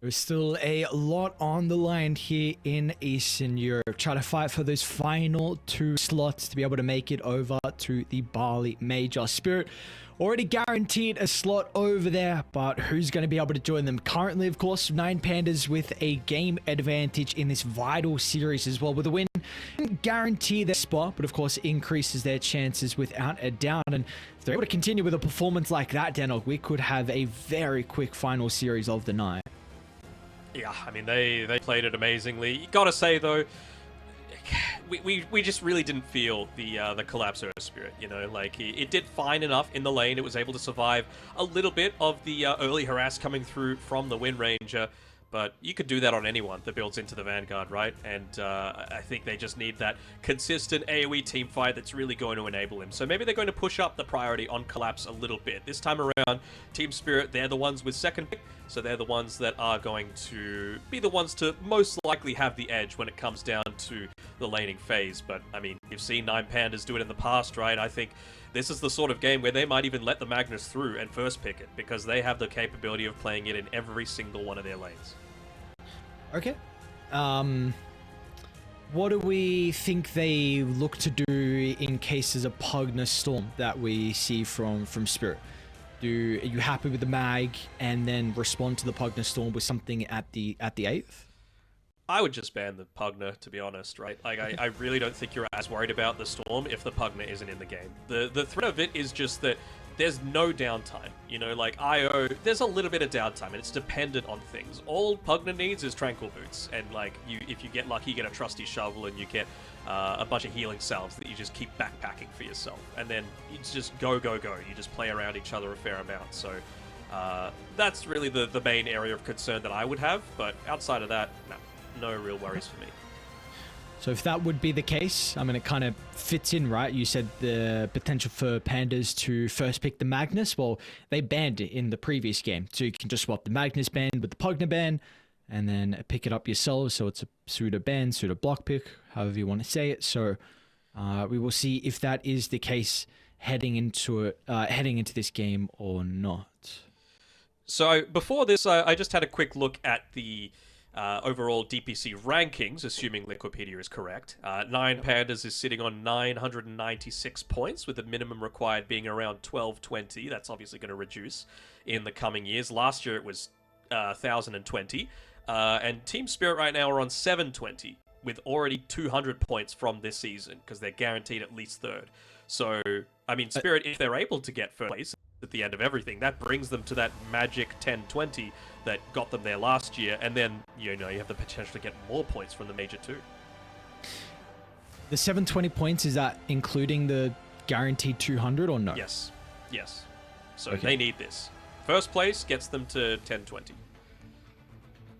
There's still a lot on the line here in Eastern Europe. Try to fight for those final 2 slots to be able to make it over to the Bali Major. Spirit already guaranteed a slot over there, but who's going to be able to join them? Currently, of course, 9Pandas with a game advantage in this vital series as well. With a win, guarantee their spot, but of course increases their chances without a doubt. And if they're able to continue with a performance like that, Danog, we could have a very quick final series of the night. Yeah, I mean, they played it amazingly. You gotta say, though, we just really didn't feel the collapse of Spirit, you know? Like, it did fine enough in the lane. It was able to survive a little bit of the early harass coming through from the Wind Ranger, but you could do that on anyone that builds into the Vanguard, right? And I think they just need that consistent AoE team fight that's really going to enable him. So maybe they're going to push up the priority on Collapse a little bit. This time around, Team Spirit, they're the ones with second pick, so they're the ones that are going to be the ones to most likely have the edge when it comes down to the laning phase. But, I mean, you've seen 9Pandas do it in the past, right? I think this is the sort of game where they might even let the Magnus through and first pick it, because they have the capability of playing it in every single one of their lanes. Okay. What do we think they look to do in cases of Pugna Storm that we see from Spirit? Are you happy with the mag and then respond to the Pugna Storm with something at the 8th? I would just ban the Pugna, to be honest, right? Like, I really don't think you're as worried about the Storm if the Pugna isn't in the game. The threat of it is just that there's no downtime. You know, like IO, there's a little bit of downtime, and it's dependent on things. All Pugna needs is Tranquil Boots, and like, if you get lucky, you get a Trusty Shovel, and you get a bunch of healing salves that you just keep backpacking for yourself. And then it's just go, go, go. You just play around each other a fair amount. So that's really the main area of concern that I would have, but outside of that, no real worries for me. So if that would be the case, I mean, it kind of fits in, right? You said the potential for Pandas to first pick the Magnus. Well, they banned it in the previous game. So you can just swap the Magnus ban with the Pugna ban and then pick it up yourselves. So it's a pseudo ban, pseudo block pick, however you want to say it. So we will see if that is the case heading into this game or not. So before this, I just had a quick look at the overall DPC rankings, assuming Liquipedia is correct. 9Pandas is sitting on 996 points, with the minimum required being around 1220. That's obviously going to reduce in the coming years. Last year it was 1020. And Team Spirit right now are on 720, with already 200 points from this season, because they're guaranteed at least third. So, I mean, Spirit, if they're able to get first place at the end of everything, that brings them to that magic 1020 that got them there last year, and then, you know, you have the potential to get more points from the Major too. The 720 points, is that including the guaranteed 200 or no? Yes. So okay. They need this. First place gets them to 1020.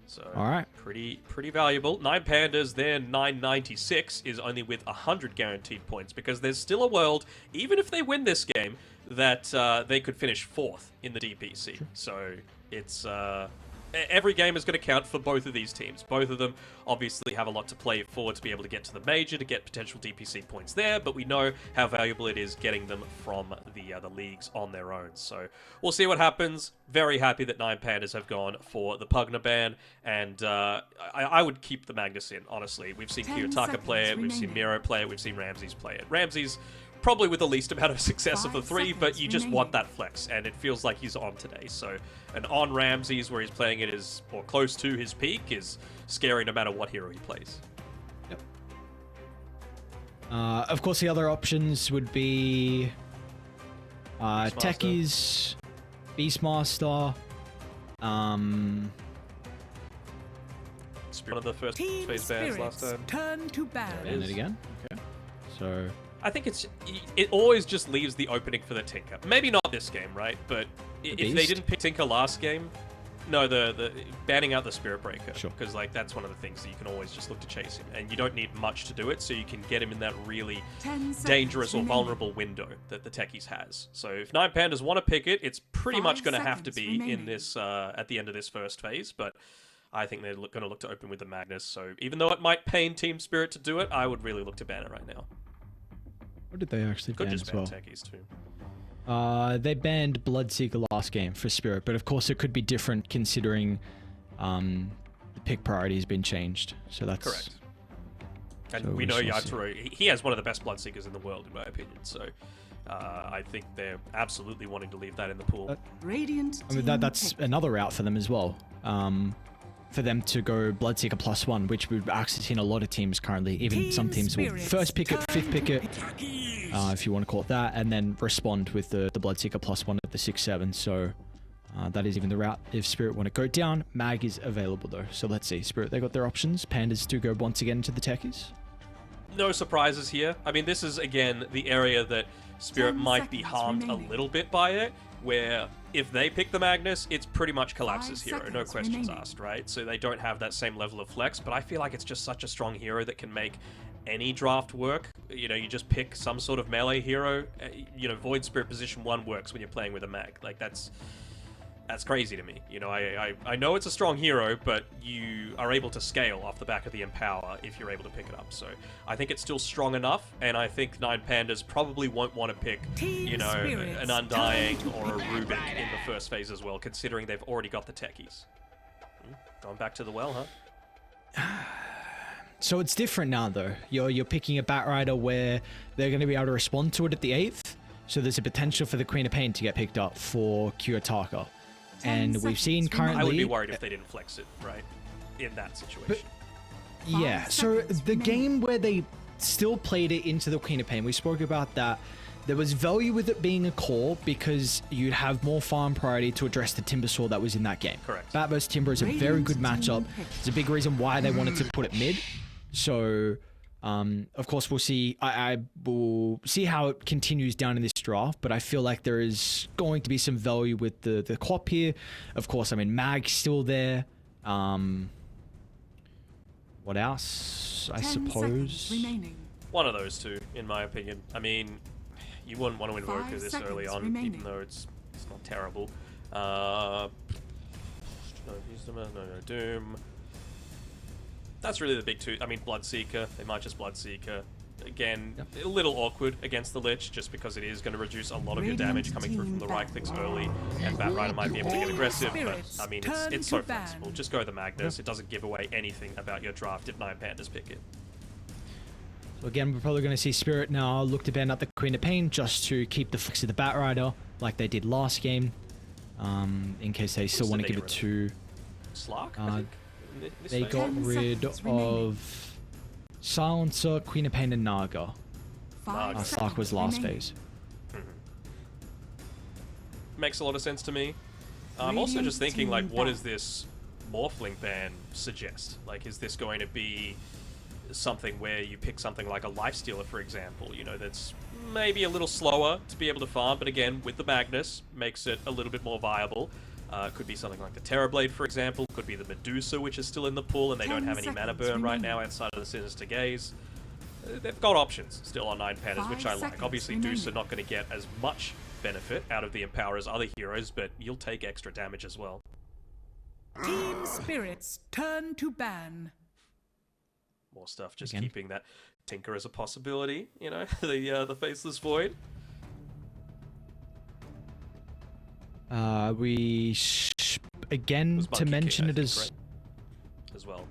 So, all right. Pretty valuable. 9Pandas, their 996 is only with 100 guaranteed points, because there's still a world, even if they win this game, that they could finish 4th in the DPC. Sure. So it's every game is going to count for both of these teams. Both of them obviously have a lot to play for to be able to get to the Major, to get potential DPC points there, but we know how valuable it is getting them from the leagues on their own. So we'll see what happens. Very happy that 9Pandas have gone for the Pugna ban, and I would keep the Magnus in, honestly. We've seen Kiyotaka play it, we've seen Miro play it, we've seen Ramses play it. Ramses probably with the least amount of success of the 3, but you just want that flex, and it feels like he's on today. So an on Ramses where he's playing it is, or close to his peak, is scary no matter what hero he plays. Yep. Of course, the other options would be Techies, Beastmaster, One of the first phase bans last time. Turn to ban. And it again. Okay. So I think it always just leaves the opening for the Tinker. Maybe not this game, right? But if they didn't pick Tinker last game, no, the banning out the Spirit Breaker, sure, because like that's one of the things that you can always just look to chase him, and you don't need much to do it, so you can get him in that really dangerous or vulnerable window that the Techies has. So if 9Pandas want to pick it, it's pretty much going to have to be in this at the end of this first phase, but I think they're going to look to open with the Magnus. So even though it might pain Team Spirit to do it, I would really look to ban it right now. What did they actually ban just as well? Techies too. They banned Bloodseeker last game for Spirit, but of course it could be different considering the pick priority has been changed. So that's correct. And so we know shall see. Yatoro, he has one of the best Bloodseekers in the world, in my opinion. So I think they're absolutely wanting to leave that in the pool. Radiant I mean, that's another route for them as well. For them to go Bloodseeker +1, which we've actually seen a lot of teams currently. Even some teams will first pick it, fifth pick it, if you want to call it that, and then respond with the Bloodseeker +1 at the 6-7. So that is even the route if Spirit want to go down. Mag is available though. So let's see. Spirit, they got their options. Pandas do go once again into the techies. No surprises here. I mean, this is, again, the area that Spirit might be harmed a little bit by it, where if they pick the Magnus, it's pretty much Collapse's hero, no questions asked, right? So they don't have that same level of flex, but I feel like it's just such a strong hero that can make any draft work. You know, you just pick some sort of melee hero. You know, Void Spirit position 1 works when you're playing with a mag. Like, that's crazy to me. You know, I know it's a strong hero, but you are able to scale off the back of the Empower if you're able to pick it up. So I think it's still strong enough, and I think 9Pandas probably won't want to pick, you know, an Undying or a Rubik in the first phase as well, considering they've already got the techies. Going back to the well, huh? So it's different now though. You're picking a Batrider where they're going to be able to respond to it at the 8th. So there's a potential for the Queen of Pain to get picked up for Kiyotaka. And we've seen currently... I would be worried if they didn't flex it, right? In that situation. Yeah, so the game where they still played it into the Queen of Pain, we spoke about that. There was value with it being a core because you'd have more farm priority to address the Timbersaw that was in that game. Correct. Bat vs Timber is a very good matchup. It's a big reason why they wanted to put it mid. So... of course, we'll see. I will see how it continues down in this draft, but I feel like there is going to be some value with the Quap here. Of course, I mean, Mag's still there. What else? I suppose. One of those two, in my opinion. I mean, you wouldn't want to invoke this early on, even though it's not terrible. No Doom. That's really the big two. I mean, Bloodseeker. They might just Bloodseeker. Again, a little awkward against the Lich, just because it is going to reduce a lot of your damage coming through from the right clicks early, and Batrider might be able to get aggressive, but I mean, it's so flexible. Just go the Magnus. It doesn't give away anything about your draft if 9Pandas pick it. So again, we're probably going to see Spirit now look to ban up the Queen of Pain just to keep the flex of the Batrider, like they did last game, in case they still want to give it to... Slark, I think? They got rid of Silencer, Queen of Pain, and Naga. Slark was last phase. Makes a lot of sense to me. I'm also just thinking, like, what does this Morphling ban suggest? Like, is this going to be something where you pick something like a Lifestealer, for example, you know, that's maybe a little slower to be able to farm, but again, with the Magnus, makes it a little bit more viable. Could be something like the Terrorblade, for example. Could be the Medusa, which is still in the pool, and they don't have any mana burn right now outside of the Sinister Gaze. They've got options still on 9Pandas, which I like. Obviously, Dusa not going to get as much benefit out of the Empower as other heroes, but you'll take extra damage as well. Team Spirits turn to ban. More stuff, just keeping that Tinker as a possibility, you know, the Faceless Void. Again to mention Kid, it as well.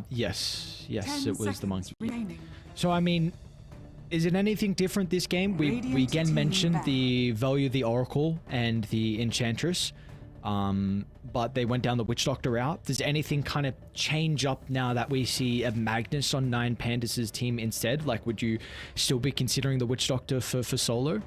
Yes, it was the Monkey. So I mean, is it anything different this game? We again mentioned the value of the Oracle and the Enchantress, but they went down the Witch Doctor route. Does anything kind of change up now that we see a Magnus on 9Pandas' team instead? Like, would you still be considering the Witch Doctor for solo?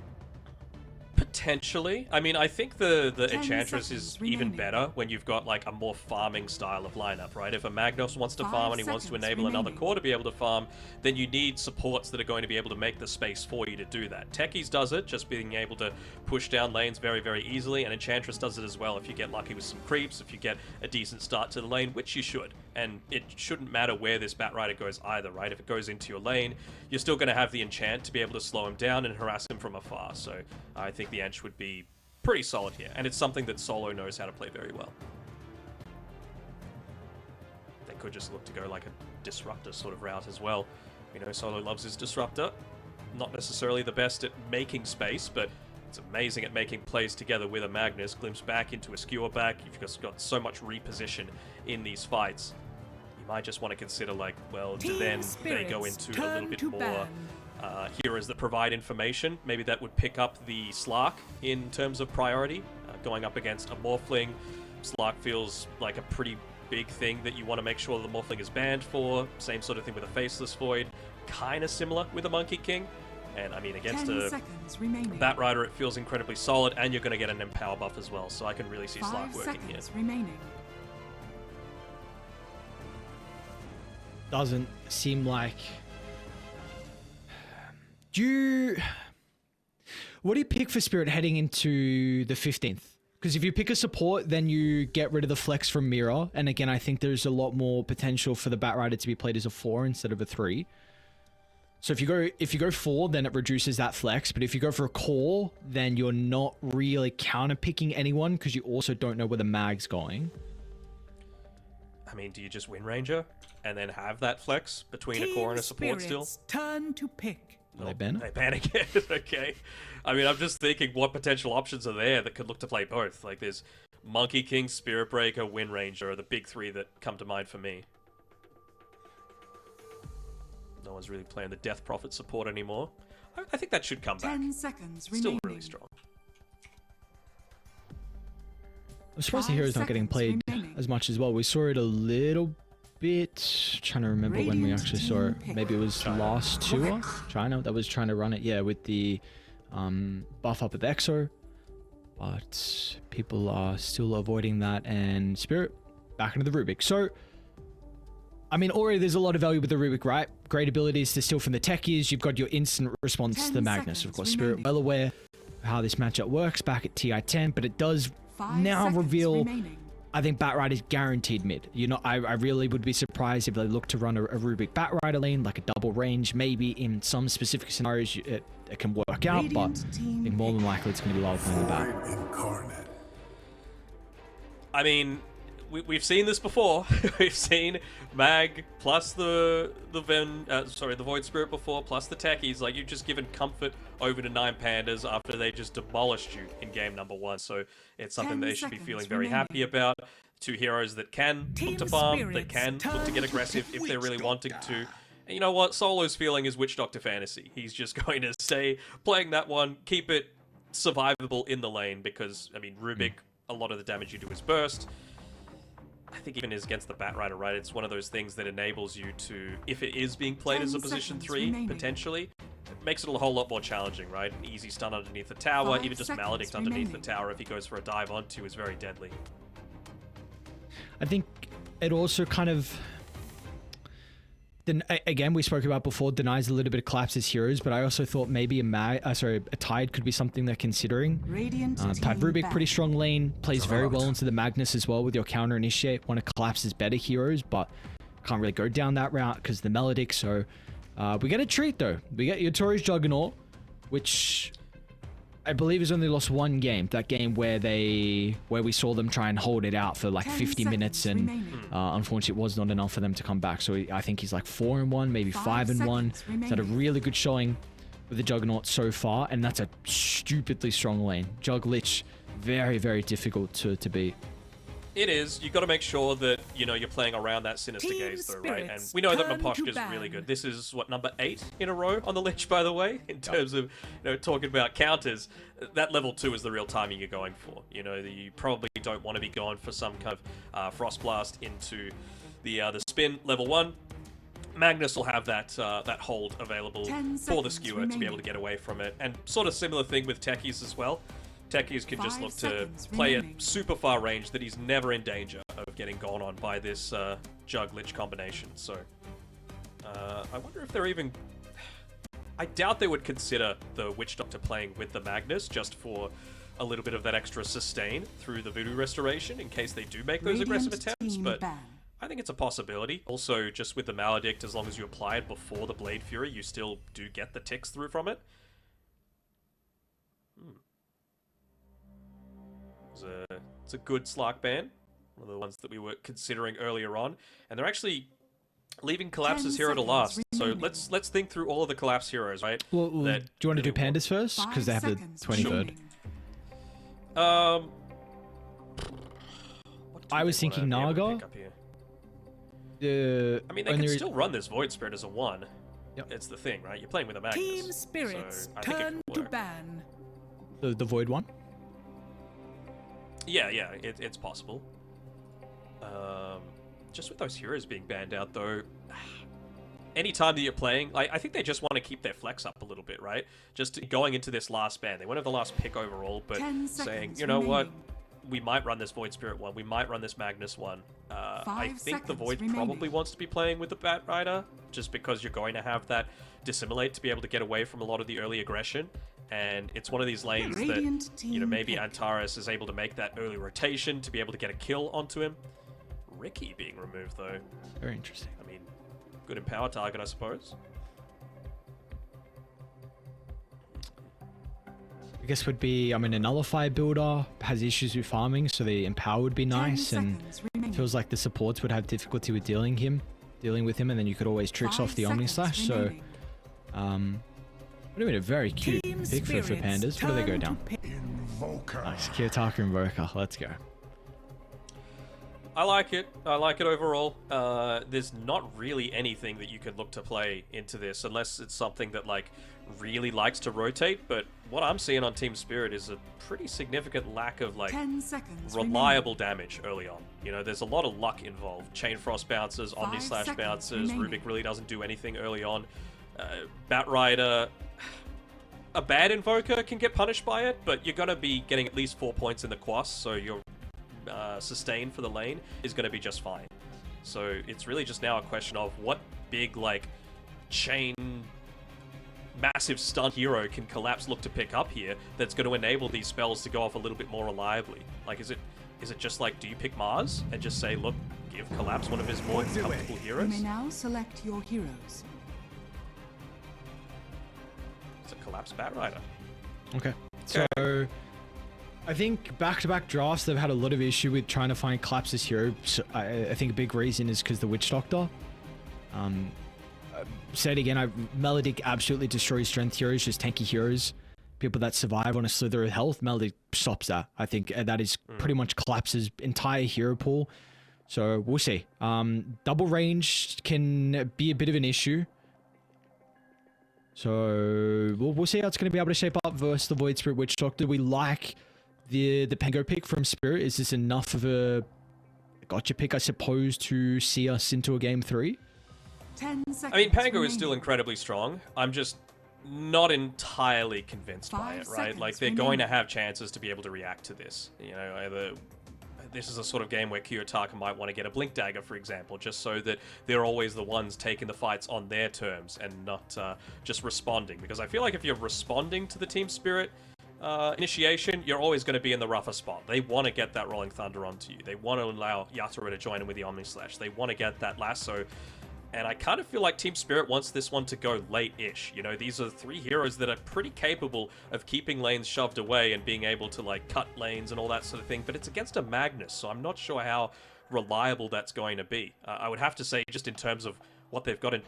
Potentially. I mean, I think the Enchantress is even better when you've got like a more farming style of lineup, right? If a Magnus wants to farm and he wants to enable another core to be able to farm, then you need supports that are going to be able to make the space for you to do that. Techies does it, just being able to push down lanes very, very easily, and Enchantress does it as well if you get lucky with some creeps, if you get a decent start to the lane, which you should. And it shouldn't matter where this Batrider goes either, right? If it goes into your lane, you're still going to have the enchant to be able to slow him down and harass him from afar. So I think the Ench would be pretty solid here, and it's something that Solo knows how to play very well. They could just look to go like a Disruptor sort of route as well. You know, Solo loves his Disruptor. Not necessarily the best at making space, but It's amazing at making plays together with a Magnus. Glimpse back into a skewer back. You've just got so much reposition in these fights. You might just want to consider, like, well, do then they go into a little bit more heroes that provide information? Maybe that would pick up the Slark in terms of priority. Going up against a Morphling, Slark feels like a pretty big thing that you want to make sure the Morphling is banned for. Same sort of thing with a Faceless Void. Kind of similar with a Monkey King. And I mean, against a Bat Rider, it feels incredibly solid, and you're going to get an Empower buff as well, so I can really see Slark working here. Doesn't seem like... What do you pick for Spirit heading into the 15th? Because if you pick a support, then you get rid of the flex from Mirror, and again, I think there's a lot more potential for the Bat Rider to be played as a 4 instead of a 3. So if you go 4, then it reduces that flex. But if you go for a core, then you're not really counter picking anyone because you also don't know where the mag's going. I mean, do you just win Ranger and then have that flex between a core and a support still? Turn to pick. Will they ban it? They ban again. Okay. I mean, I'm just thinking what potential options are there that could look to play both. Like, there's Monkey King, Spirit Breaker, Wind Ranger are the big 3 that come to mind for me. No one's really playing the Death Prophet support anymore. I think that should come back. 10 seconds Still really strong. I'm surprised the hero's not getting played as much as well. We saw it a little bit. Trying to remember when we actually saw it. Maybe it was last tour. China that was trying to run it. Yeah, with the buff up with Exo. But people are still avoiding that. And Spirit back into the Rubik. So, I mean, already there's a lot of value with the Rubik, right? Great abilities to steal from the techies. You've got your instant response to the Magnus. Of course, Spirit well aware of how this matchup works back at TI-10, but it does now reveal, I think Bat Rider's guaranteed mid. You know, I really would be surprised if they look to run a Rubik Bat Rider lane, like a double range. Maybe in some specific scenarios it can work out, but I think more than likely it's going to be Lava playing the Bat. I mean, we've seen this before. We've seen Mag plus the Void Spirit before, plus the techies. Like, you've just given comfort over to 9Pandas after they just demolished you in game number 1. So it's something they should be feeling very happy about. 2 heroes that can look to farm, that can look to get aggressive if they're really wanting to. And you know what? Solo's feeling is Witch Doctor Fantasy. He's just going to stay playing that one, keep it survivable in the lane, because, I mean, Rubik, a lot of the damage you do is burst. I think even as against the Bat Rider, right, it's one of those things that enables you to, if it is being played as a position 3, potentially, it makes it a whole lot more challenging, right? An easy stun underneath the tower, even just Maledict underneath the tower if he goes for a dive onto is very deadly. I think it also kind of... Again, we spoke about before, denies a little bit of collapses heroes, but I also thought maybe a Tide could be something they're considering. Tide Rubik, pretty strong lane, plays very well into the Magnus as well with your counter initiate. One of collapses better heroes, but can't really go down that route because the Melodic. So we get a treat though. We get Yotori's Juggernaut, which I believe has only lost 1 game. That game where we saw them try and hold it out for like 50 minutes, and unfortunately it was not enough for them to come back. So I think he's like 4-1, maybe 5-1. He's had a really good showing with the Juggernaut so far, and that's a stupidly strong lane. Jug Lich, very, very difficult to beat. It is. You've got to make sure that, you know, you're playing around that Sinister Gaze, though, right? And we know that Maposhka's really good. This is, what, number 8 in a row on the Lich, by the way, in terms of, you know, talking about counters. That level 2 is the real timing you're going for. You know, you probably don't want to be going for some kind of Frost Blast into the spin. Level 1, Magnus will have that that hold available for the skewer to be able to get away from it. And sort of similar thing with techies as well. Techies can just look to play at super far range that he's never in danger of getting gone on by this Jug Lich combination. So I wonder if they're even... I doubt they would consider the Witch Doctor playing with the Magnus just for a little bit of that extra sustain through the Voodoo Restoration in case they do make those aggressive attempts, but I think it's a possibility. Also, just with the Maledict, as long as you apply it before the Blade Fury, you still do get the ticks through from it. It's a good Slark ban, one of the ones that we were considering earlier on, and they're actually Leaving Collapse's hero to last. So let's think through all of the Collapse heroes, right? Well, do you want to do Pandas first? Because they have the 23rd. I was thinking Naga. I mean, they can still run this Void Spirit as a 1. Yep. It's the thing, right? You're playing with a Magnus. Team Spirits, so turn to ban. The Void one? Yeah, it's possible. Just with those heroes being banned out, though, anytime that you're playing, I think they just want to keep their flex up a little bit, right? Just going into this last ban. They won't have the last pick overall, but saying, you know what? We might run this Void Spirit one. We might run this Magnus one. I think the Void probably wants to be playing with the Bat Rider, just because you're going to have that Dissimulate to be able to get away from a lot of the early aggression. And it's one of these lanes that, you know, maybe Antares is able to make that early rotation to be able to get a kill onto him. Ricky being removed, though. Very interesting. I mean, good in power target, I suppose. I guess would be, I mean, a Nullify builder has issues with farming, so the Empower would be nice, and feels like the supports would have difficulty with dealing with him, and then you could always tricks off the Omni Slash, so would have been a very cute pick for Pandas. Where do they go down? Invoker. Nice, Kiyotaka Invoker, let's go. I like it. I like it overall. There's not really anything that you could look to play into this, unless it's something that, like, really likes to rotate, but what I'm seeing on Team Spirit is a pretty significant lack of, like, reliable damage early on. You know, there's a lot of luck involved. Chain Frost bounces, Omni Slash bounces, Rubik really doesn't do anything early on. Bat Rider, a bad Invoker can get punished by it, but you're gonna be getting at least 4 points in the Quas, so your sustain for the lane is gonna be just fine. So it's really just now a question of what big, like, chain massive stun hero can Collapse look to pick up here that's going to enable these spells to go off a little bit more reliably. Like, is it just like, do you pick Mars and just say, look, give Collapse one of his more comfortable heroes? You may now select your heroes. It's a Collapse Bat Rider. Okay. So I think back-to-back drafts, they've had a lot of issue with trying to find Collapse's hero. So I think a big reason is because the Witch Doctor. Say it again, Melodic absolutely destroys strength heroes, just tanky heroes. People that survive on a slither of health, Melodic stops that. I think that is pretty much Collapse's entire hero pool. So we'll see. Double range can be a bit of an issue. So we'll see how it's going to be able to shape up versus the Void Spirit Witch Doctor. We like the Pango pick from Spirit. Is this enough of a gotcha pick, I suppose, to see us into a game 3? I mean, Pango is still incredibly strong. I'm just not entirely convinced by it, right? Like, they're going to have chances to be able to react to this. You know, either this is a sort of game where Kiyotaka might want to get a Blink Dagger, for example, just so that they're always the ones taking the fights on their terms and not just responding. Because I feel like if you're responding to the Team Spirit initiation, you're always going to be in the rougher spot. They want to get that Rolling Thunder onto you. They want to allow Yatoro to join in with the Omni Slash. They want to get that lasso. And I kind of feel like Team Spirit wants this one to go late-ish. You know, these are 3 heroes that are pretty capable of keeping lanes shoved away and being able to, like, cut lanes and all that sort of thing. But it's against a Magnus, so I'm not sure how reliable that's going to be. I would have to say, just in terms of what they've got in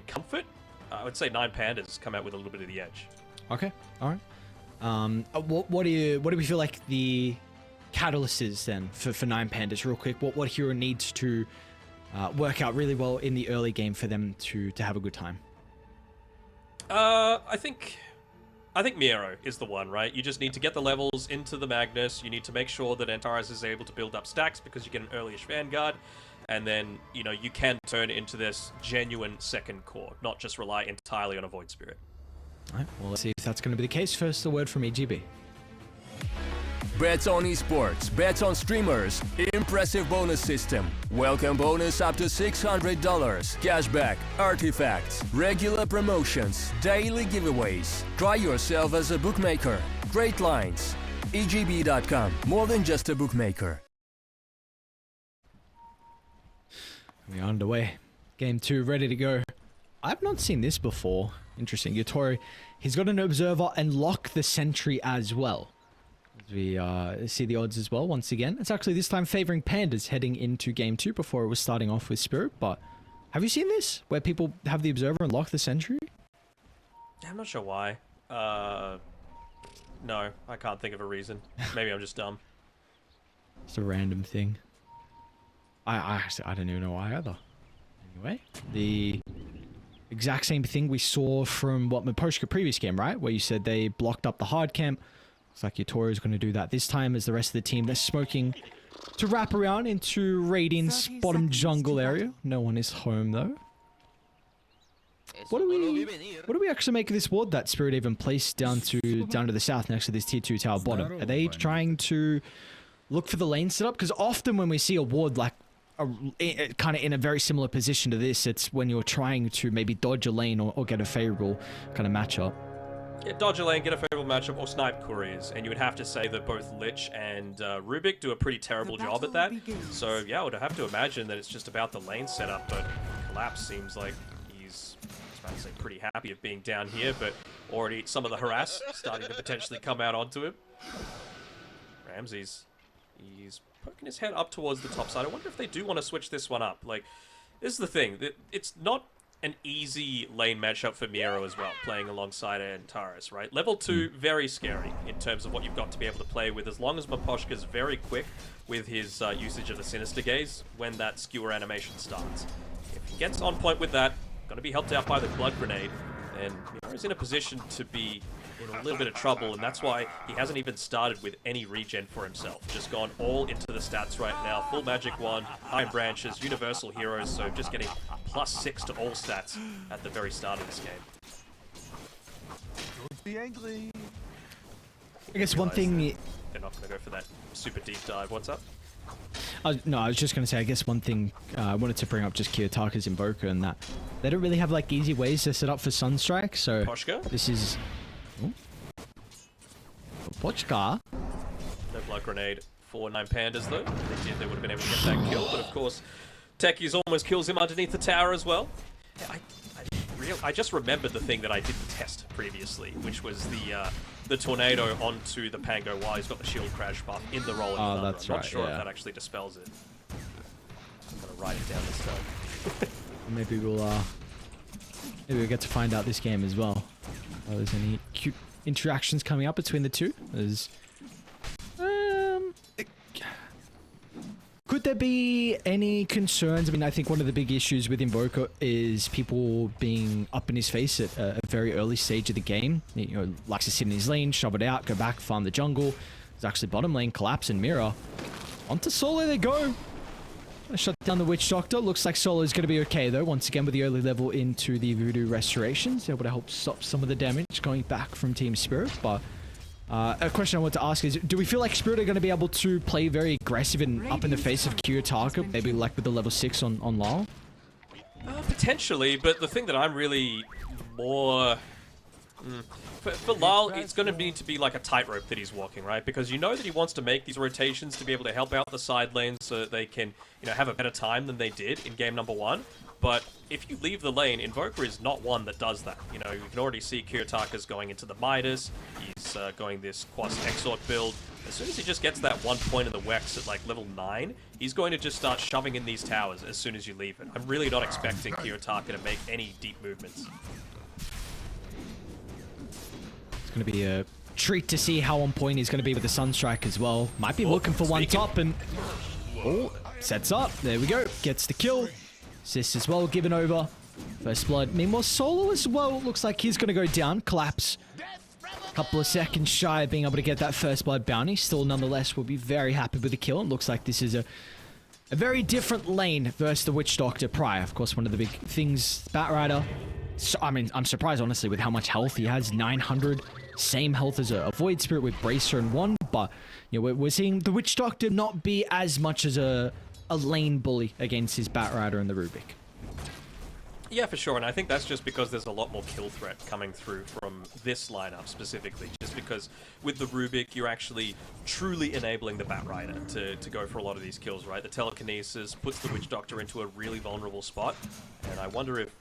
comfort, I would say 9Pandas come out with a little bit of the edge. Okay, all right. What do we feel like the catalyst is then for 9Pandas, real quick? What hero needs to work out really well in the early game for them to have a good time? I think Miero is the one, right? You just need to get the levels into the Magnus. You need to make sure that Antares is able to build up stacks because you get an earlyish Vanguard. And then, you know, you can turn into this genuine second core, not just rely entirely on a Void Spirit. All right, well, let's see if that's going to be the case. First, a word from EGB. Bets on esports, bets on streamers, impressive bonus system. Welcome bonus up to $600, cashback, artifacts, regular promotions, daily giveaways. Try yourself as a bookmaker. Great lines. EGB.com, more than just a bookmaker. We're underway. Game 2 ready to go. I've not seen this before. Interesting. Yatoro, he's got an observer and lock the sentry as well. We see the odds as well once again. It's actually this time favoring Pandas heading into game 2 before it was starting off with Spirit, but Have you seen this? Where people have the Observer and lock the Sentry? Yeah, I'm not sure why. No, I can't think of a reason. Maybe I'm just dumb. It's a random thing. I don't even know why either. Anyway, the exact same thing we saw from what Miposhka previous game, right? Where you said they blocked up the hard camp. Looks like Yatoro is going to do that this time as the rest of the team. They're smoking to wrap around into Radiant's 30 bottom seconds jungle to area. No one is home though. What do we actually make of this ward that Spirit even placed down to the south next to this tier 2 tower bottom? Are they trying to look for the lane setup? Because often when we see a ward like kind of in a very similar position to this, it's when you're trying to maybe dodge a lane or get a favorable kind of matchup. Yeah, dodge a lane, get a favorable matchup, or snipe couriers. And you would have to say that both Lich and Rubik do a pretty terrible job at that. So yeah, I would have to imagine that it's just about the lane setup, but Collapse seems like he's, I was about to say, pretty happy of being down here, but already some of the harass starting to potentially come out onto him. Ramsey's, he's poking his head up towards the top side. I wonder if they do want to switch this one up. Like, this is the thing, it's not an easy lane matchup for Miro as well, playing alongside Antares, right? Level 2, very scary in terms of what you've got to be able to play with, as long as Miposhka's very quick with his usage of the Sinister Gaze when that skewer animation starts. If he gets on point with that, going to be helped out by the Blood Grenade, then Miro's in a position to be in a little bit of trouble, and that's why he hasn't even started with any regen for himself. Just gone all into the stats right now. Full Magic 1, Iron Branches, Universal Heroes, so just getting +6 to all stats at the very start of this game. I guess one thing... They're not going to go for that super deep dive. What's up? No, I was just going to say, I guess one thing I wanted to bring up just Kiyotaka's Invoker and that they don't really have like easy ways to set up for Sunstrike, so Poshka? This is... Pochka? No Blood Grenade for 9Pandas though. If they did, they would have been able to get that kill, but of course, Techies almost kills him underneath the tower as well. I just remembered the thing that I didn't test previously, which was the tornado onto the Pango while he's got the shield crash buff in the rolling thunder. That's I'm not right, sure yeah. if that actually dispels it. I'm gonna write it down this time. Maybe we'll get to find out this game as well. There's any cute interactions coming up between the two? Could there be any concerns? I mean, I think one of the big issues with Invoker is people being up in his face at a very early stage of the game. You know, likes to sit in his lane, shove it out, go back, farm the jungle. There's actually bottom lane, Collapse and Mirror. Onto Solo they go. Shut down the Witch Doctor. Looks like Solo is going to be okay though. Once again with the early level into the Voodoo Restorations. Able to help stop some of the damage going back from Team Spirit. But a question I want to ask is, do we feel like Spirit are going to be able to play very aggressive and up in the face of Kiyotaka? Maybe like with the level 6 on Lyle? Potentially, but the thing that I'm really more... For Lyle, it's going to need to be like a tightrope that he's walking, right? Because you know that he wants to make these rotations to be able to help out the side lanes so that they can, you know, have a better time than they did in game number 1. But if you leave the lane, Invoker is not one that does that. You know, you can already see Kiyotaka's going into the Midas. He's going this Quas Exort build. As soon as he just gets that 1 point in the Wex at like level 9, he's going to just start shoving in these towers as soon as you leave it. I'm really not expecting Kiyotaka to make any deep movements. It's going to be a treat to see how on point he's going to be with the Sunstrike as well. Might be looking for one top and... Oh, sets up. There we go. Gets the kill. Assist as well, given over. First blood. Meanwhile, Solo as well looks like he's going to go down. Collapse. Couple of seconds shy of being able to get that first blood bounty. Still, nonetheless, will be very happy with the kill. It looks like this is a very different lane versus the Witch Doctor prior. Of course, one of the big things, Batrider. So, I mean, I'm surprised, honestly, with how much health he has. 900. Same health as a Void Spirit with Bracer and 1. But, you know, we're seeing the Witch Doctor not be as much as a lane bully against his Batrider and the Rubik. Yeah, for sure, and I think that's just because there's a lot more kill threat coming through from this lineup specifically, just because with the Rubik, you're actually truly enabling the Batrider to go for a lot of these kills, right? The Telekinesis puts the Witch Doctor into a really vulnerable spot, and I wonder if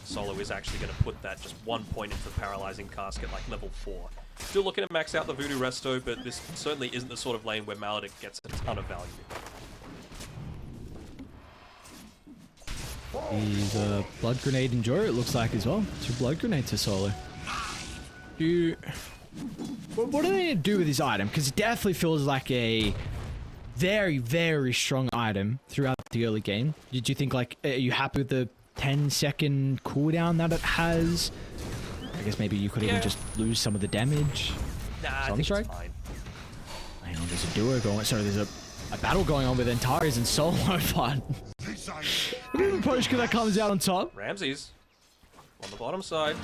Solo is actually going to put that just 1 point into the Paralyzing Casket like level 4. Still looking to max out the Voodoo Resto, but this certainly isn't the sort of lane where Maledicт gets a ton of value. He's a blood grenade enjoyer, it looks like as well. 2 blood grenades to solo. What do they need to do with this item? Because it definitely feels like a very, very strong item throughout the early game. Did you think, like, are you happy with the 10-second cooldown that it has? I guess maybe you could even just lose some of the damage. Nah, I think it's fine. Hang on, there's a duo going. Sorry, there's a battle going on with Antares and Solo, but look at the Poshka that comes out on top. Ramses on the bottom side.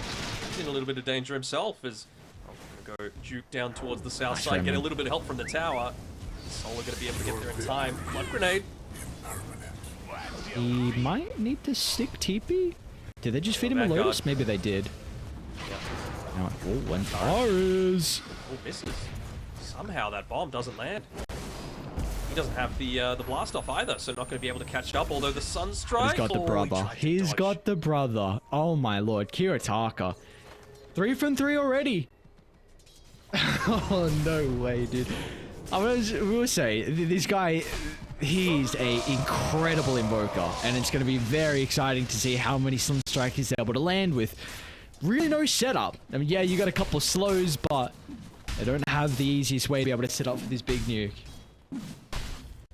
He's in a little bit of danger himself as I'm going to go juke down towards the south side, get a little bit of help from the tower. Solo going to be able to get there in time. Blood grenade. He might need to stick TP. Did they just feed him a Lotus? Maybe they did. Yeah. Oh, Antares. Oh, misses. Somehow that bomb doesn't land. He doesn't have the blast off either, so not going to be able to catch up. Although the Sunstrike, he's got the brother. He's got the brother. Oh my lord, Kiritaka, 3 from 3 already. Oh no way, dude. I will say this guy, he's a incredible invoker, and it's going to be very exciting to see how many Sunstrike he's able to land with. Really no setup. I mean, yeah, you got a couple of slows, but they don't have the easiest way to be able to set up for this big nuke. We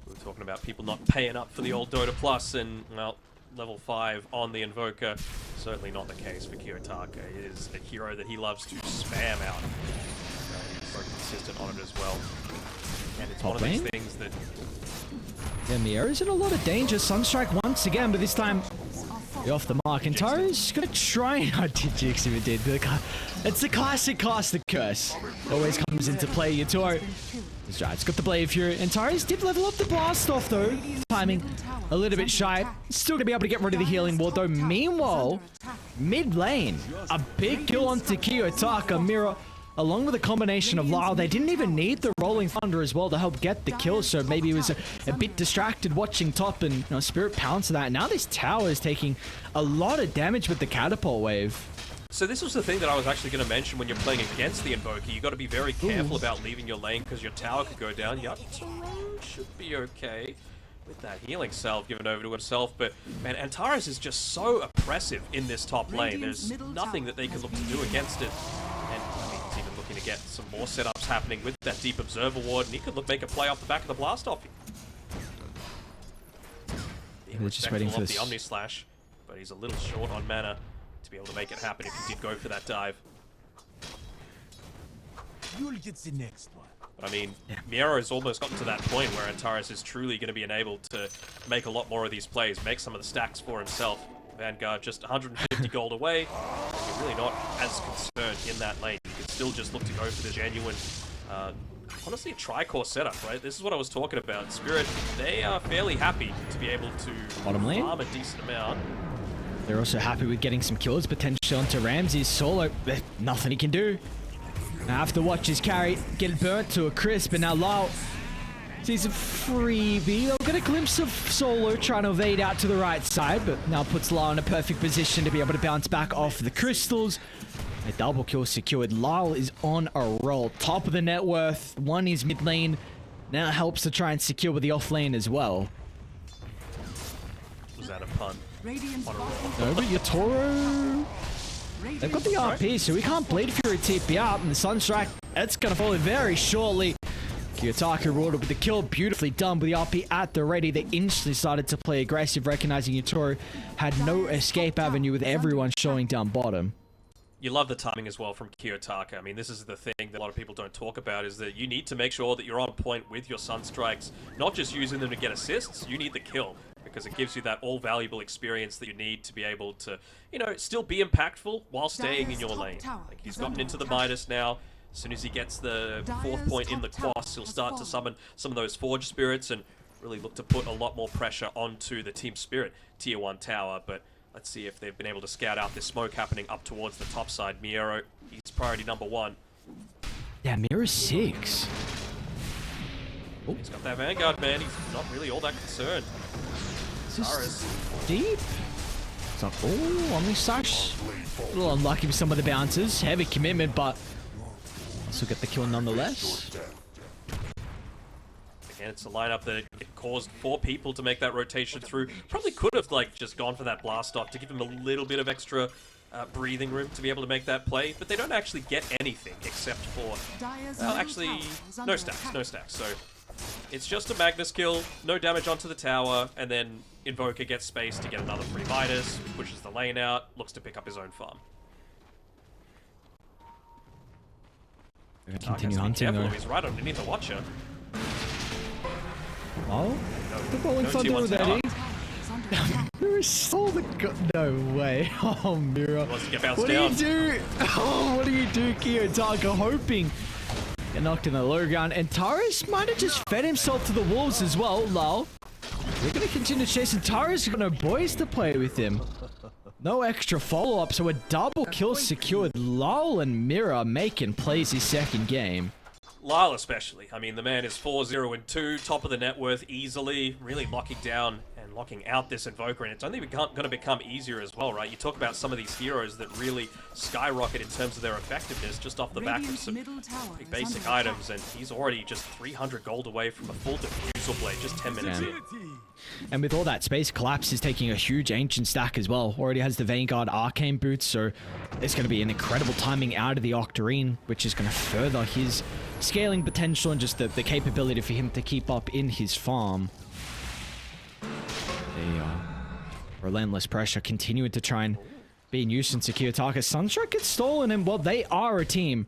were talking about people not paying up for the old Dota Plus, and, well, level 5 on the Invoker. Certainly not the case for Kiritaka. It is a hero that he loves to spam out. So he's so consistent on it as well. And it's one of these things that... Yeah, Miera's in a lot of danger. Sunstrike once again, but this time off the mark. And Taro's gonna try and... I did jinx him, it did. It's the classic caster curse. Always comes into play. Yatoro. That's right, it's got the Blade Fury. And Taro's did level up the blast off though. Timing a little bit shy. Still gonna be able to get rid of the healing ward though. Meanwhile, mid lane, a big kill onto Kiyotaka. Mira, along with a combination of Lyle, they didn't even need the Rolling Thunder as well to help get the kill, so maybe he was a bit distracted watching top, and Spirit pounced that. Now this tower is taking a lot of damage with the catapult wave. So this was the thing that I was actually going to mention when you're playing against the Invoker. You got to be very careful about leaving your lane because your tower could go down. Yatoro should be okay with that healing salve given over to himself, but man, Antares is just so oppressive in this top lane. There's nothing that they can look to do against it. And I mean, he's even looking to get some more setups happening with that Deep Observer ward, and he could make a play off the back of the blast off. They're just waiting for the Omni Slash, but he's a little short on mana to be able to make it happen if he did go for that dive. You'll get the next one. But I mean, Miero has almost gotten to that point where Antares is truly going to be enabled to make a lot more of these plays, make some of the stacks for himself. Vanguard just 150 gold away. You're really not as concerned in that lane. You can still just look to go for the genuine, honestly, a tri-core setup, right? This is what I was talking about. Spirit, they are fairly happy to be able to bottom lane farm a decent amount. They're also happy with getting some kills potentially onto Ramses. Solo, nothing he can do. Now have to watch his carry get burnt to a crisp, and now Lyle sees a freebie. They'll get a glimpse of Solo trying to evade out to the right side, but now puts Lyle in a perfect position to be able to bounce back off the crystals. A double kill secured. Lyle is on a roll. Top of the net worth. One is mid lane. Now helps to try and secure with the off lane as well. Was that a pun? No, but Yatoro... They've got the RP, so we can't Blade Fury TP out, and the Sunstrike, that's going to follow very shortly. Kiyotaka rewarded with the kill, beautifully done with the RP at the ready. They instantly started to play aggressive, recognizing Yatoro had no escape avenue with everyone showing down bottom. You love the timing as well from Kiyotaka. I mean, this is the thing that a lot of people don't talk about, is that you need to make sure that you're on point with your Sunstrikes, not just using them to get assists, you need the kill, because it gives you that all-valuable experience that you need to be able to, still be impactful while staying in your lane. Like, he's gotten into the Midas now. As soon as he gets the 4th point in the cross, he'll start to summon some of those Forge Spirits and really look to put a lot more pressure onto the Team Spirit Tier 1 tower, but let's see if they've been able to scout out this smoke happening up towards the top side. Miero, he's priority number 1. Yeah, Miero's 6. Oh. He's got that Vanguard, man. He's not really all that concerned. Deep. It's not. Oh, Omni Slash. A little unlucky with some of the bounces. Heavy commitment, but still get the kill nonetheless. The And it's a lineup that it caused 4 people to make that rotation through. Probably could have like just gone for that blast off to give him a little bit of extra breathing room to be able to make that play, but they don't actually get anything except for, well, actually, no stacks. So it's just a Magnus kill, no damage onto the tower, and then Invoker gets space to get another free Midas, pushes the lane out, looks to pick up his own farm. Continue hunting though. He's right underneath the Watcher. Oh, the Rolling Thunder already. Mirror stole the no way. Oh, Mirror. What do you do? Oh, what do you do, Kiyotaka? Hoping. Get knocked in the low ground. And Taurus might have just fed himself to the wolves as well, lol. We're going to continue chasing. Taurus got no boys to play with him. No extra follow-up, so a double kill secured. Lol and Mirror making plays his second game. Lyle especially. I mean, the man is 4-0-2, top of the net worth easily, really locking down and locking out this Invoker, and it's only going to become easier as well, right? You talk about some of these heroes that really skyrocket in terms of their effectiveness just off the back of some big basic items, and he's already just 300 gold away from a full Diffusal Blade just 10 minutes in. And with all that space, Collapse is taking a huge Ancient stack as well. Already has the Vanguard Arcane boots, so it's going to be an incredible timing out of the Octarine, which is going to further his scaling potential and just the capability for him to keep up in his farm. The relentless pressure continuing to try and be a nuisance to Kiyotaka. Sunstrike gets stolen, and well, they are a team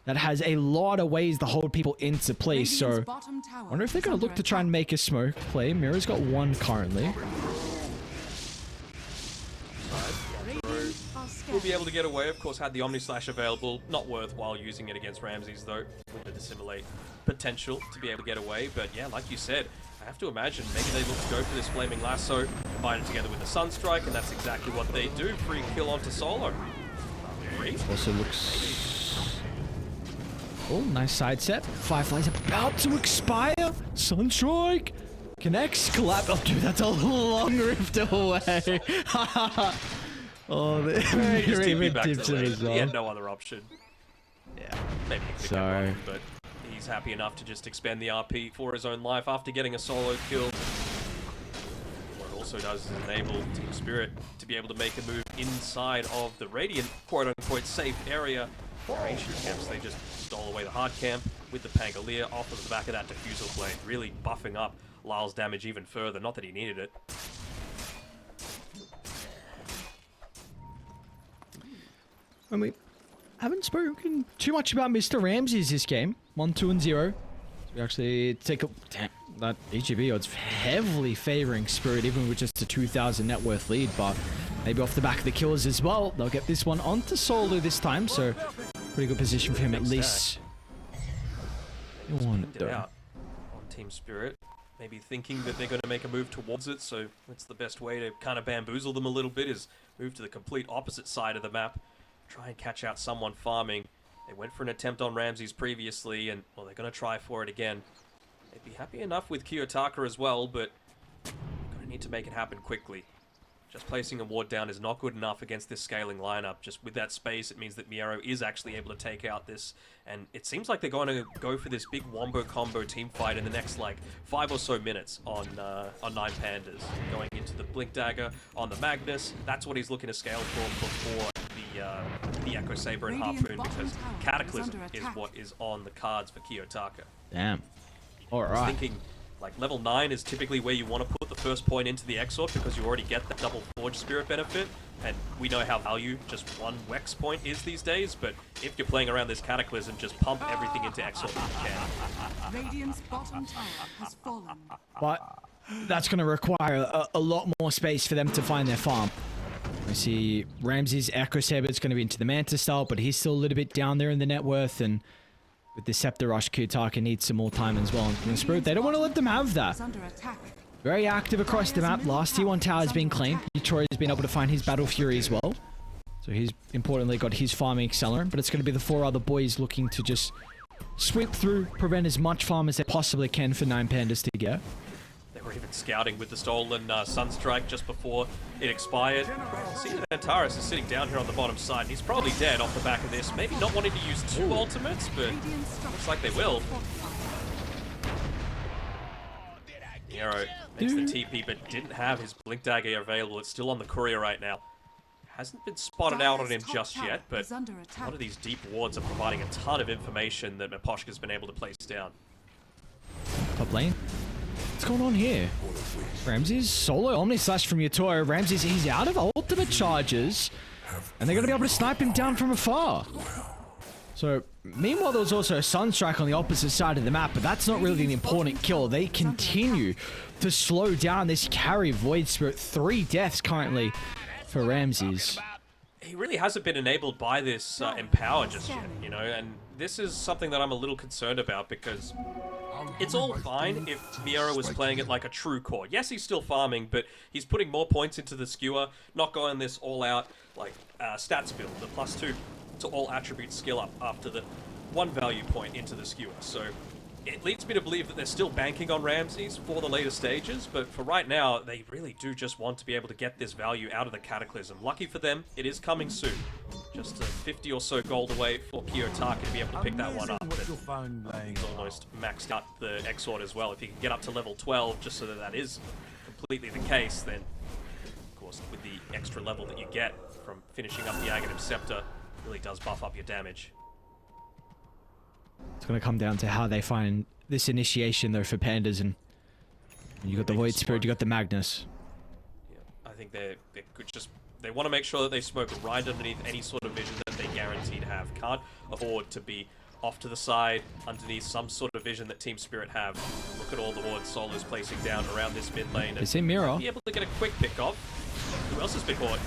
that has a lot of ways to hold people into place, so I wonder if they're going to look to try and make a smoke play. Mirror's got one currently. Will be able to get away, of course, had the Omni Slash available. Not worthwhile using it against Ramses, though, with the dissimulate potential to be able to get away. But yeah, like you said, I have to imagine maybe they look to go for this Flaming Lasso, combine it together with the Sunstrike, and that's exactly what they do. Free kill onto Solo. Also looks... Oh, nice side set. Firefly's about to expire. Sunstrike connects. Collapse. Oh, dude, that's a long rift away. Oh, the Raven tips him as well. He had no other option. Yeah. Maybe he could get one, but he's happy enough to just expend the RP for his own life after getting a solo kill. What it also does is enable Team Spirit to be able to make a move inside of the Radiant, quote-unquote, safe area. Their ancient camps, they just stole away the hard camp with the Pangolier off of the back of that Diffusal Blade, really buffing up Lyle's damage even further. Not that he needed it. And we haven't spoken too much about Mr. Ramses this game. 1-2-0. So we actually take a... Damn, that HEB odds heavily favoring Spirit, even with just a 2,000 net worth lead, but maybe off the back of the kills as well. They'll get this one onto Solo this time, so pretty good position for him at least. Out on Team Spirit. Maybe thinking that they're going to make a move towards it, so that's the best way to kind of bamboozle them a little bit, is move to the complete opposite side of the map. Try and catch out someone farming. They went for an attempt on Ramses previously, and, well, they're going to try for it again. They'd be happy enough with Kiyotaka as well, but going to need to make it happen quickly. Just placing a ward down is not good enough against this scaling lineup. Just with that space, it means that Miero is actually able to take out this, and it seems like they're going to go for this big wombo combo team fight in the next, like, 5 or so minutes on 9Pandas. Going into the Blink Dagger on the Magnus. That's what he's looking to scale for before the Echo Saber and Harpoon, because Cataclysm is what is on the cards for Kiyotaka. Damn. Alright. I was thinking, like, level 9 is typically where you want to put the first point into the Exort, because you already get that double Forge Spirit benefit, and we know how value just one Wex point is these days, but if you're playing around this Cataclysm, just pump everything into Exort if you can. Radiant's bottom tower has fallen. But that's going to require a lot more space for them to find their farm. We see Ramses' Echo Saber is going to be into the Manta style, but he's still a little bit down there in the net worth, and with the Scepter Rush, Kiyotaka needs some more time as well. And Spirit, they don't want to let them have that. Very active across the map. Last T1 tower has been claimed. Troy has been able to find his Battle Fury as well. So he's importantly got his farming accelerant, but it's going to be the 4 other boys looking to just sweep through, prevent as much farm as they possibly can for 9Pandas to get. They were even scouting with the stolen Sunstrike just before it expired. See that Antares is sitting down here on the bottom side, and he's probably dead off the back of this. Maybe not wanting to use 2 ultimates, but looks like they will. Nero makes the TP, but didn't have his Blink Dagger available. It's still on the courier right now. Hasn't been spotted out on him just yet, but a lot of these deep wards are providing a ton of information that Miposhka's been able to place down. Top lane. What's going on here? Ramses solo Omni Slash from Yatoro. Ramses, he's out of ultimate charges, and they're going to be able to snipe him down from afar. So, meanwhile, there was also a Sunstrike on the opposite side of the map, but that's not really an important kill. They continue to slow down this carry Void Spirit. 3 deaths currently for Ramses. He really hasn't been enabled by this Empower just yet, you know, and this is something that I'm a little concerned about because it's all fine if Miero was playing it like a true core. Yes, he's still farming, but he's putting more points into the skewer, not going this all-out, like, stats build, the +2 to all attribute skill up after the 1 value point into the skewer. So it leads me to believe that they're still banking on Ramses for the later stages, but for right now, they really do just want to be able to get this value out of the Cataclysm. Lucky for them, it is coming soon. Just 50 or so gold away for Kiyotaka to be able to pick that one up. He's almost maxed out the Exort as well. If he can get up to level 12, just so that that is completely the case, then, of course, with the extra level that you get from finishing up the Aghanim Scepter, really does buff up your damage. It's going to come down to how they find this initiation, though, for Pandas. And you got the Void Spirit, you got the Magnus. Yeah, I think they could just... They want to make sure that they smoke right underneath any sort of vision that they guaranteed to have. Can't afford to be off to the side underneath some sort of vision that Team Spirit have. Look at all the wards Solo's placing down around this mid lane. It's in Miro. Be able to get a quick pick off. Who else has been caught?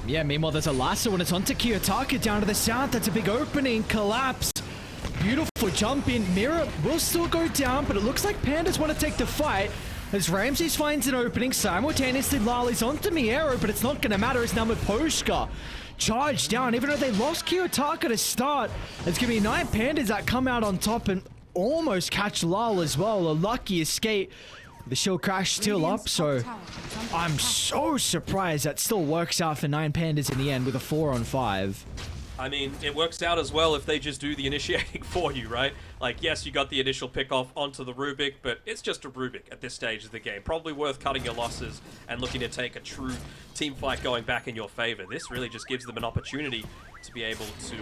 Yeah, meanwhile, there's a lasso when it's onto Kiyotaka down to the south. That's a big opening. Collapse. Beautiful jump in. Mira will still go down, but it looks like Pandas want to take the fight as Ramses finds an opening. Simultaneously, Lali's onto Miero, but it's not going to matter as now Miposhka charged down. Even though they lost Kiyotaka to start, it's going to be 9Pandas that come out on top and almost catch Lal as well. A lucky escape. The shield crash still up, so I'm so surprised that still works out for 9Pandas in the end with a 4-on-5. I mean, it works out as well if they just do the initiating for you, right? Like, yes, you got the initial pick off onto the Rubik, but it's just a Rubik at this stage of the game. Probably worth cutting your losses and looking to take a true team fight going back in your favor. This really just gives them an opportunity to be able to,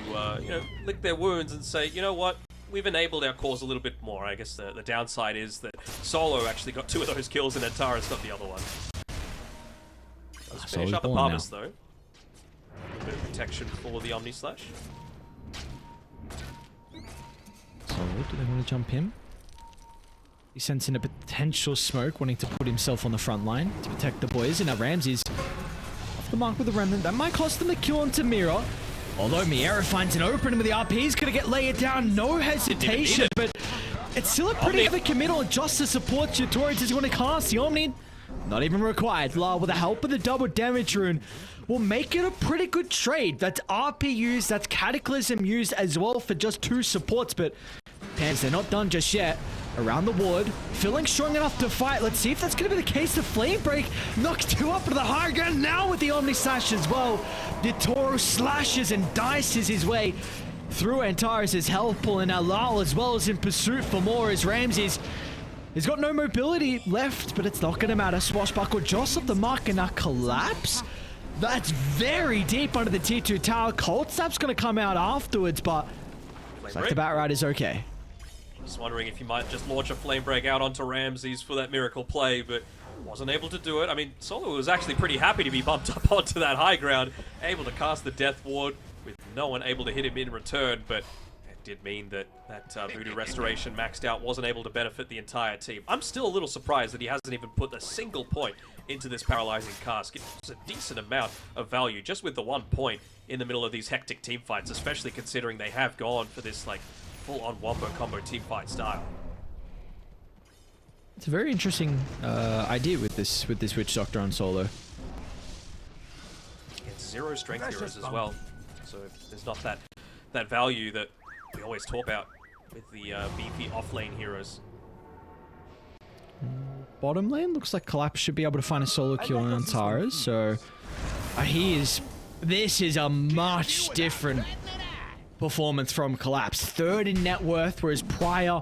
you know, lick their wounds and say, you know what? We've enabled our cause a little bit more. I guess the downside is that Solo actually got 2 of those kills and Antares got the other one. Let's finish up the Barbas, though. A bit of protection for the Omni Slash. So, do they want to jump him? He's sensing a potential smoke, wanting to put himself on the front line to protect the boys. And now Ramses off the mark with the Remnant. That might cost them the kill onto Mira. Although Miera finds an opening with the RP, he's going to get laid down. No hesitation, but it's still a pretty heavy committal just to support Yatoro. Does he want to cast the Omni? Not even required. Lal, with the help of the double damage rune, will make it a pretty good trade. That's RP used, that's Cataclysm used as well for just 2 supports, but Pans, they're not done just yet. Around the ward, feeling strong enough to fight. Let's see if that's going to be the case. The Flame Break knocks 2 up to the high ground now with the Omni Slash as well. Yatoro slashes and dices his way through Antares' health pool, and now Lal as well as in pursuit for more as Ramses has got no mobility left, but it's not going to matter. Swashbuckle just off the mark and now collapse. That's very deep under the tier 2 tower. Cold Snap's going to come out afterwards, but looks like the Batrider is okay. Just wondering if you might just launch a Flame Break out onto Ramses for that miracle play, but wasn't able to do it. I mean, Solo was actually pretty happy to be bumped up onto that high ground, able to cast the Death Ward with no one able to hit him in return, but it did mean that Voodoo Restoration maxed out wasn't able to benefit the entire team. I'm still a little surprised that he hasn't even put a single point into this paralyzing cast. It's a decent amount of value just with the 1 point in the middle of these hectic team fights, especially considering they have gone for this like full-on wombo combo team fight style. It's a very interesting idea with this Witch Doctor on Solo. It's 0 strength heroes as well, so there's not that value that we always talk about with the beefy off-lane heroes. Bottom lane looks like Collapse should be able to find a solo kill on Antares, so this is a much different performance from Collapse. 3rd in net worth, whereas prior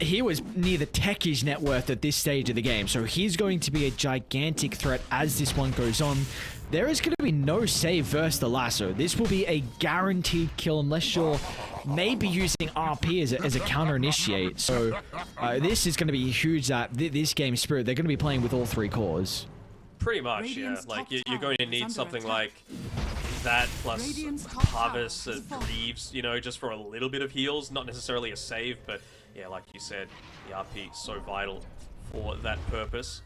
he was near the techies net worth at this stage of the game, so he's going to be a gigantic threat as this one goes on. There is going to be no save versus the lasso. This will be a guaranteed kill unless you're maybe using RP as a counter initiate. So this is going to be huge that this game Spirit, they're going to be playing with all 3 cores. Pretty much, yeah. Like, you're going to need something like that plus Harvest and Greaves, you know, just for a little bit of heals. Not necessarily a save, but yeah, like you said, the RP is so vital for that purpose.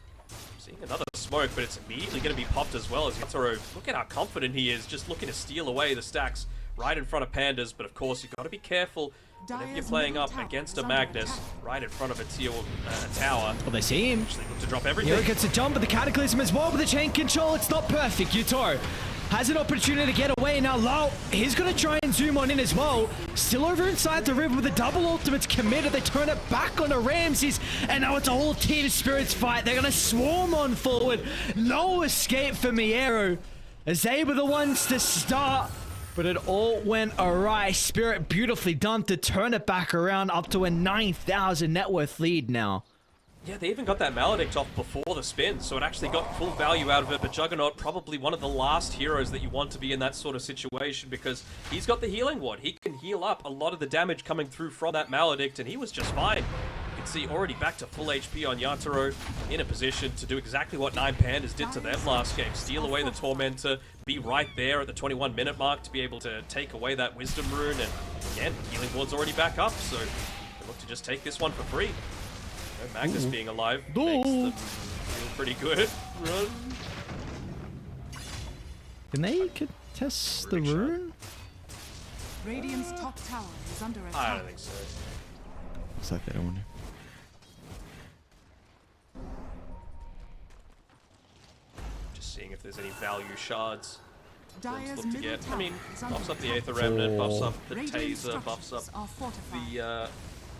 Seeing another smoke, but it's immediately going to be popped as well as Yatoro. Look at how confident he is, just looking to steal away the stacks right in front of Pandas. But of course, you've got to be careful whenever you're playing up against a Magnus right in front of a tower. Well, they see him. Actually look to drop everything. Here gets a jump, but the Cataclysm as well with the chain control. It's not perfect. Yatoro has an opportunity to get away. Now Lau, he's going to try and zoom on in as well. Still over inside the river with the double ultimates committed. They turn it back onto Ramses, and now it's a whole Team Spirits fight. They're going to swarm on forward. No escape for Miero, as they were the ones to start, but it all went awry. Spirit beautifully done to turn it back around up to a 9,000 net worth lead now. Yeah, they even got that Maledict off before the spin, so it actually got full value out of it. But Juggernaut, probably one of the last heroes that you want to be in that sort of situation, because he's got the healing ward. He can heal up a lot of the damage coming through from that Maledict, and he was just fine. You can see already back to full HP on Yatoro, in a position to do exactly what 9Pandas did to them last game. Steal away the Tormentor, be right there at the 21-minute mark to be able to take away that Wisdom Rune, and again, healing ward's already back up, so they look to just take this one for free. Magnus being alive makes them feel pretty good. Run. Can they contest the rune? Radiant's top tower is under attack. I don't think so. Looks like they don't want to. Just seeing if there's any value shards. Dire's Look to get. I mean, is under buffs up the attack. Aether Remnant, buffs up the Radiant Taser, buffs up structures are fortified. the.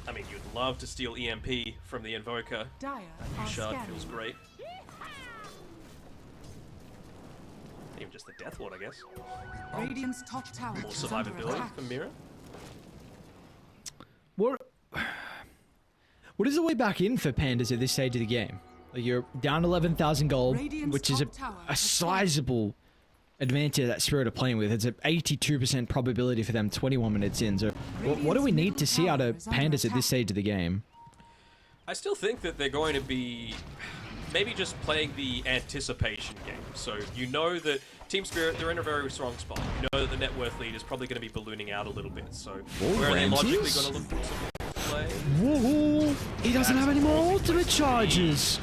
I mean, you'd love to steal EMP from the Invoker. Dire New are shard scanning. feels great. Even just the Death Ward, I guess. Radiant's top tower More is under survivability attack. for Mira. What is the way back in for Pandas at this stage of the game? Like, you're down 11,000 gold, Radiant's which is top tower a has fallen. sizable advantage that Spirit are playing with. It's an 82% probability for them 21 minutes in. So what do we need to see out of Pandas at this stage of the game? I still think that they're going to be maybe just playing the anticipation game. So you know that Team Spirit, they're in a very strong spot. You know that the net worth lead is probably going to be ballooning out a little bit. So where are they logically Ramses? going to look to play? Whoa, he doesn't have any more ultimate charges.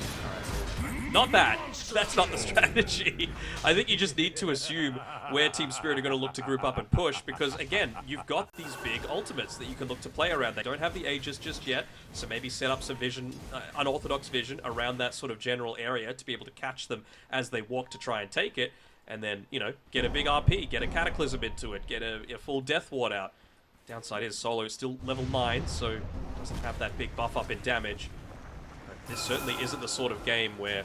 Not that. That's not the strategy. I think you just need to assume where Team Spirit are going to look to group up and push, because again, you've got these big ultimates that you can look to play around. They don't have the Aegis just yet, so maybe set up some vision, unorthodox vision around that sort of general area to be able to catch them as they walk to try and take it, and then, you know, get a big RP, get a Cataclysm into it, get a full Death Ward out. Downside is Solo is still level 9, so doesn't have that big buff up in damage. But this certainly isn't the sort of game where,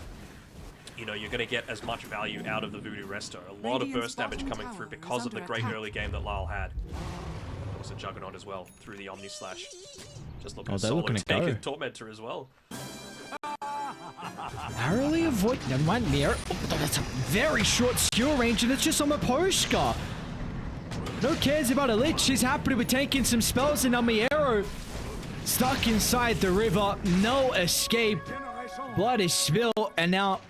you know, you're going to get as much value out of the Voodoo Resto. A lot of burst damage coming through because of the great early game that Lyle had. There was a Juggernaut as well through the Omni Slash. Just looking at they're Solo looking to take go. a Tormentor as well. Narrowly avoid. Never mind, Mir. Oh, that's a very short skill range, and it's just on Maposhka. No cares about a Lich. She's happy with taking some spells, and now Miero stuck inside the river. No escape. Blood is spilled, and now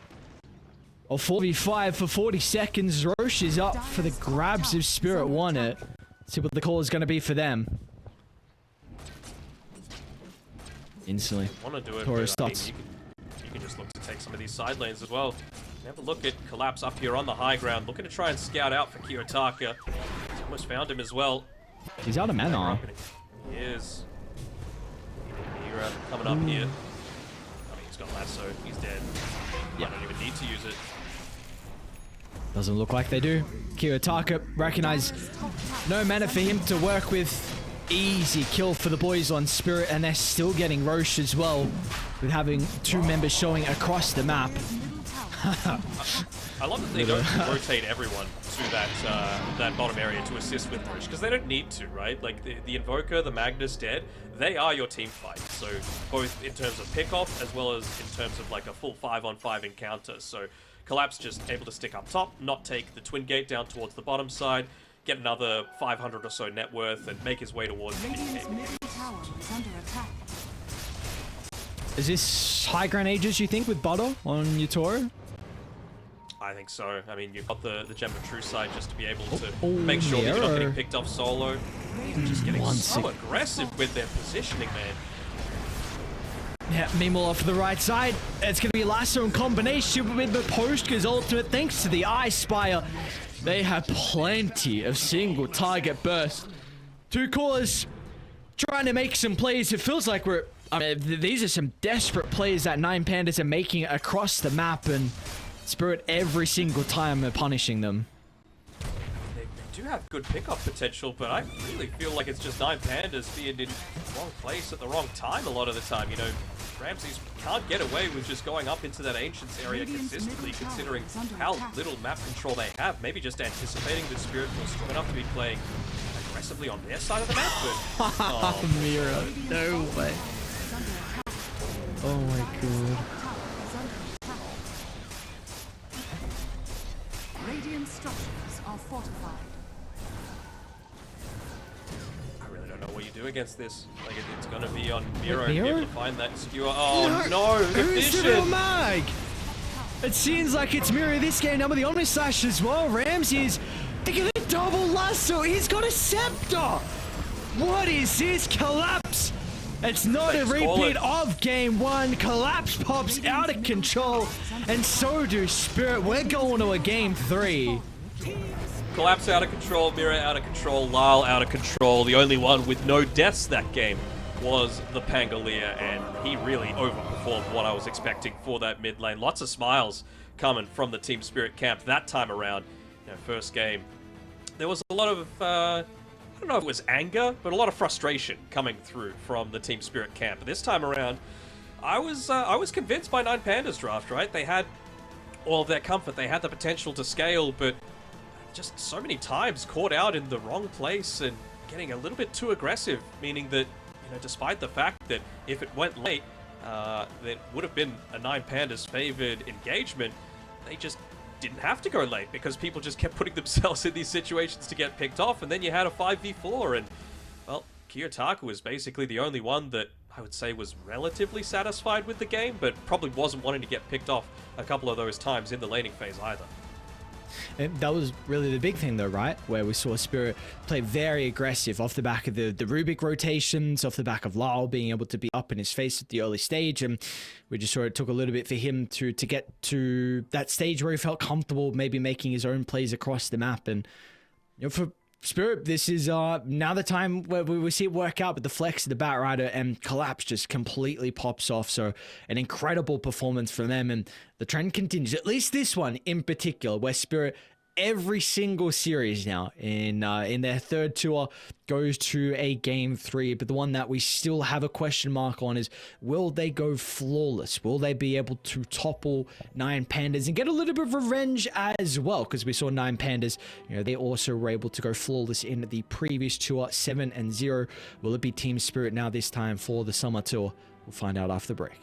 a 4v5 for 40 seconds. Roche is up for the grabs if Spirit won it. See what the call is going to be for them. Instantly. Want to do it, Taurus but, I mean, dots. you can just look to take some of these side lanes as well. Have a look at Collapse up here on the high ground, looking to try and scout out for Kiyotaka. He's almost found him as well. He's out of mana. He is. Mira coming up here. I mean, he's got lasso. He's dead. Yeah. I don't even need to use it. Doesn't look like they do. Kiyotaka recognize no mana for him to work with. Easy kill for the boys on Spirit, and they're still getting Roche as well, with having two members showing across the map. I love that they don't rotate everyone to that bottom area to assist with Rosh, because they don't need to, right? Like, the Invoker, the Magnus dead, they are your team fight. So, both in terms of pickoff, as well as in terms of, like, a full 5-on-5 encounter. So, Collapse just able to stick up top, not take the Twin Gate down towards the bottom side, get another 500 or so net worth, and make his way towards the Radiant's DK. middle tower is under attack. Is this high ground ages, you think, with Butter on your Toro? I think so. I mean, you've got the Gem of True side just to be able to Oh, make sure that you're not mirror. getting picked off solo. Just getting One so sec. aggressive with their positioning, man. Yeah, meanwhile off the right side, it's going to be Lasso in combination with the Posters ultimate. Thanks to the Ice Spire, they have plenty of single target bursts. Two callers trying to make some plays. It feels like these are some desperate plays that 9Pandas are making across the map, and Spirit every single time are punishing them. They do have good pickup potential, but I really feel like it's just 9Pandas being in the wrong place at the wrong time a lot of the time. You know, Ramses can't get away with just going up into that Ancients area consistently, considering how little map control they have. Maybe just anticipating that Spirit was strong enough to be playing aggressively on their side of the map, but... oh, Mira, no way. Oh my god. Radiant structures are fortified. I really don't know what you do against this. Like, it's gonna be on Miro to be Miro? able to find that skewer. Oh no, the Who's the real vision! mag? It seems like it's Miro this game. Now with the Omni Slash as well. Ramses taking a double lasso. He's got a scepter. What is this? Collapse. It's not a Let's call repeat it. of game one. Collapse pops out of control, and so do Spirit. We're going to a game 3. Collapse out of control, Mira out of control, Lyle out of control. The only one with no deaths that game was the Pangolier, and he really overperformed what I was expecting for that mid lane. Lots of smiles coming from the Team Spirit camp that time around. You know, first game, there was a lot of, I don't know if it was anger, but a lot of frustration coming through from the Team Spirit camp. This time around, I was convinced by 9Pandas draft, right? They had all of their comfort, they had the potential to scale, but just so many times caught out in the wrong place and getting a little bit too aggressive, meaning that, you know, despite the fact that if it went late, that would have been a 9Pandas favored engagement, they just didn't have to go late because people just kept putting themselves in these situations to get picked off, and then you had a 5v4, and, well, Kiyotaka was basically the only one that I would say was relatively satisfied with the game, but probably wasn't wanting to get picked off a couple of those times in the laning phase either. And that was really the big thing though, right? Where we saw Spirit play very aggressive off the back of the Rubik rotations, off the back of Lyle being able to be up in his face at the early stage. And we just saw it took a little bit for him to get to that stage where he felt comfortable maybe making his own plays across the map. And, you know, for Spirit, this is now the time where we see it work out with the flex of the Batrider, and Collapse just completely pops off. So an incredible performance from them, and the trend continues, at least this one in particular, where Spirit every single series now in their third tour goes to a game 3. But the one that we still have a question mark on is, will they go flawless? Will they be able to topple 9Pandas and get a little bit of revenge as well? Because we saw 9Pandas, you know, they also were able to go flawless in the previous tour, 7-0. Will it be Team Spirit now this time for the summer tour? We'll find out after the break.